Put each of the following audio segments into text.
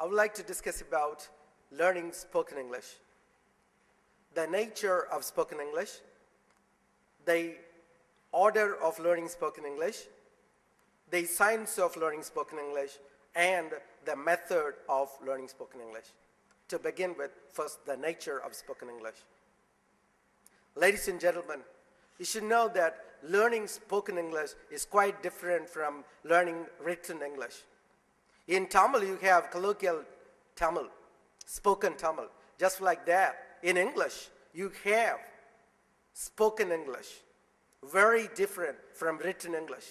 I would like to discuss about learning spoken English, the nature of spoken English, the order of learning spoken English, the science of learning spoken English, and the method of learning spoken English. To begin with, first, the nature of spoken English. Ladies and gentlemen, you should know that learning spoken English is quite different from learning written English. In Tamil, you have colloquial Tamil, spoken Tamil. Just like that, in English, you have spoken English, very different from written English.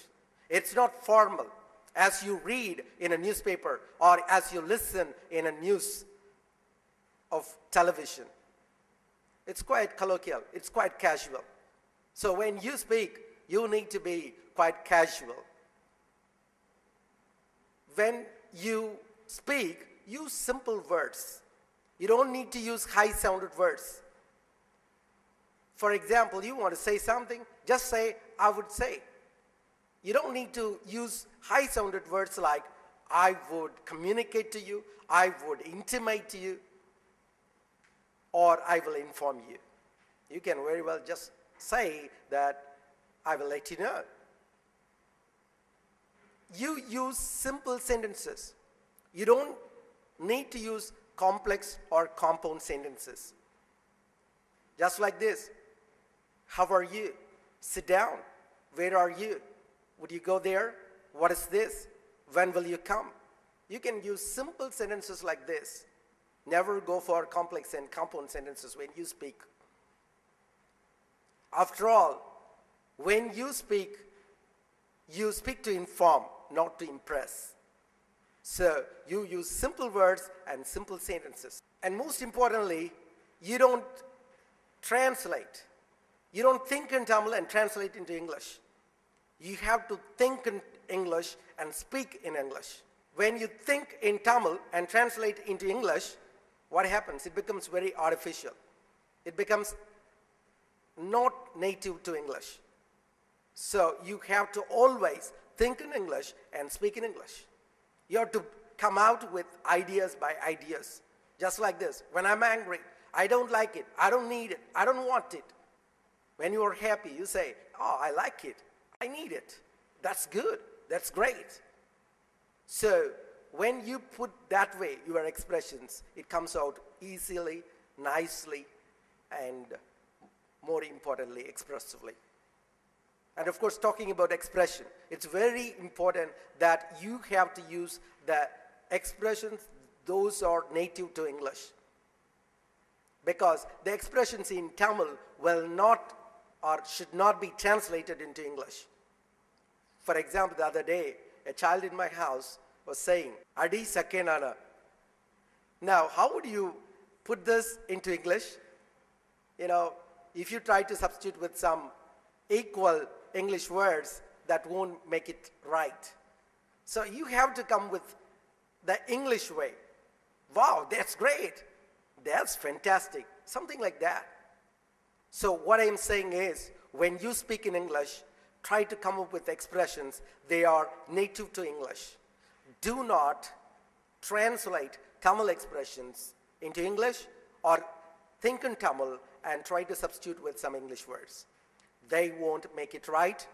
It's not formal, as you read in a newspaper or as you listen in a news of television. It's quite colloquial, it's quite casual. So when you speak, you need to be quite casual. When you speak, use simple words. You don't need to use high-sounded words. For example, you want to say something, just say, I would say. You don't need to use high-sounded words like, I would communicate to you, I would intimate to you, or I will inform you. You can very well just say that I will let you know. You use simple sentences. You don't need to use complex or compound sentences. Just like this. How are you? Sit down. Where are you? Would you go there? What is this? When will you come? You can use simple sentences like this. Never go for complex and compound sentences when you speak. After all, when you speak to inform, not to impress. So you use simple words and simple sentences. And most importantly, you don't translate. You don't think in Tamil and translate into English. You have to think in English and speak in English. When you think in Tamil and translate into English, what happens? It becomes very artificial. It becomes not native to English. So you have to always think in English and speak in English. You have to come out with ideas by ideas. Just like this. When I'm angry, I don't like it. I don't need it. I don't want it. When you are happy, you say, oh, I like it. I need it. That's good. That's great. So when you put that way your expressions, it comes out easily, nicely, and more importantly, expressively. And of course, talking about expression, it's very important that you have to use the expressions, those are native to English. Because the expressions in Tamil will not or should not be translated into English. For example, the other day, a child in my house was saying, Adi Sakenana. Now, how would you put this into English? You know, if you try to substitute with some equal English words, that won't make it right. So you have to come with the English way. Wow, that's great. That's fantastic. Something like that. So what I'm saying is, when you speak in English, try to come up with expressions. They are native to English. Do not translate Tamil expressions into English or think in Tamil and try to substitute with some English words. They won't make it right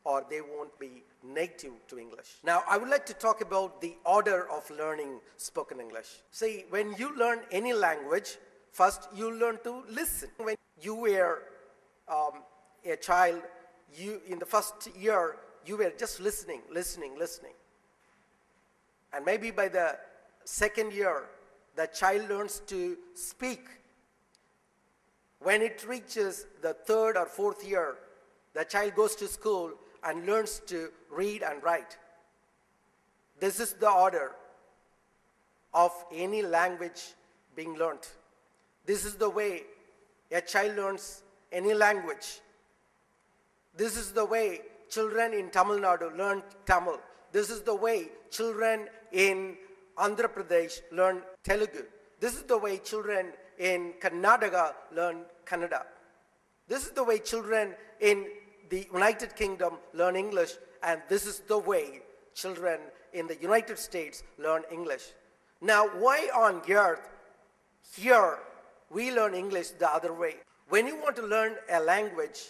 or they won't be native to English. Now, I would like to talk about the order of learning spoken English. See, when you learn any language, first you learn to listen. When you were a child, in the first year, you were just listening. And maybe by the second year, the child learns to speak. When it reaches the third or fourth year, the child goes to school and learns to read and write. This is the order of any language being learned. This is the way a child learns any language. This is the way children in Tamil Nadu learn Tamil. This is the way children in Andhra Pradesh learn Telugu. This is the way children in Karnataka learn Kannada. This is the way children in the United Kingdom learn English, and this is the way children in the United States learn English. Now, why on earth here we learn English the other way? When you want to learn a language,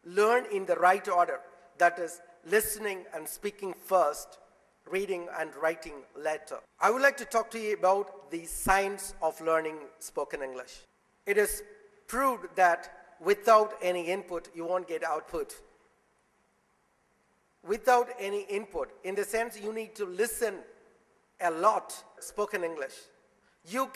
learn in the right order. That is, listening and speaking first, reading and writing later. I would like to talk to you about the science of learning spoken English. It is proved that without any input, you won't get output. Without any input, in the sense you need to listen a lot spoken English. You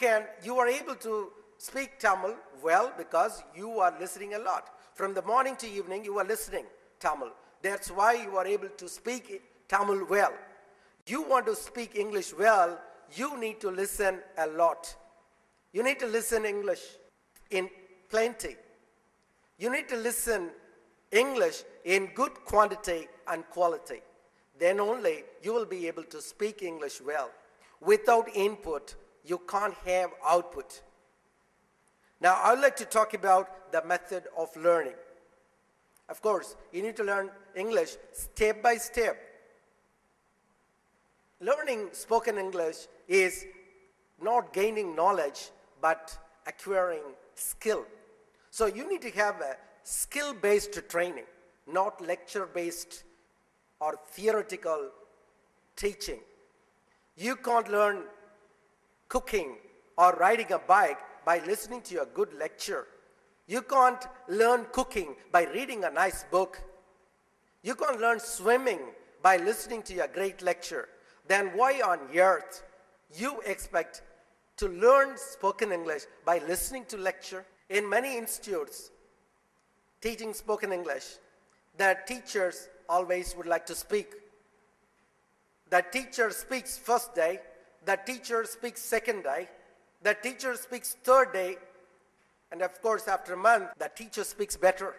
are able to speak Tamil well because you are listening a lot. From the morning to evening, you are listening Tamil. That's why you are able to speak Tamil well. You want to speak English well, you need to listen a lot. You need to listen English in plenty. You need to listen English in good quantity and quality. Then only you will be able to speak English well. Without input, you can't have output. Now, I would like to talk about the method of learning. Of course, you need to learn English step by step. Learning spoken English is not gaining knowledge, but acquiring skill. So you need to have a skill-based training, not lecture-based or theoretical teaching. You can't learn cooking or riding a bike by listening to a good lecture. You can't learn cooking by reading a nice book. You can't learn swimming by listening to a great lecture. Then why on earth you expect to learn spoken English by listening to lecture? In many institutes teaching spoken English, the teachers always would like to speak. The teacher speaks first day, the teacher speaks second day, the teacher speaks third day, and of course after a month, the teacher speaks better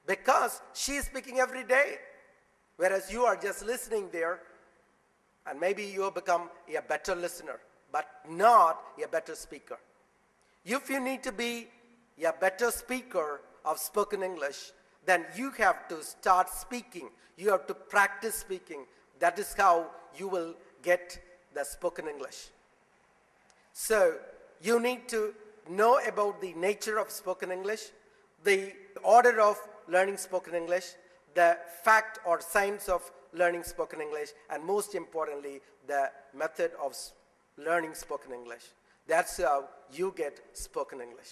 because she is speaking every day, whereas you are just listening there, and maybe you have become a better listener, but not a better speaker. If you need to be a better speaker of spoken English, then you have to start speaking. You have to practice speaking. That is how you will get the spoken English. So you need to know about the nature of spoken English, the order of learning spoken English, the fact or science of learning spoken English, and most importantly, the method of learning spoken English. That's how you get spoken English.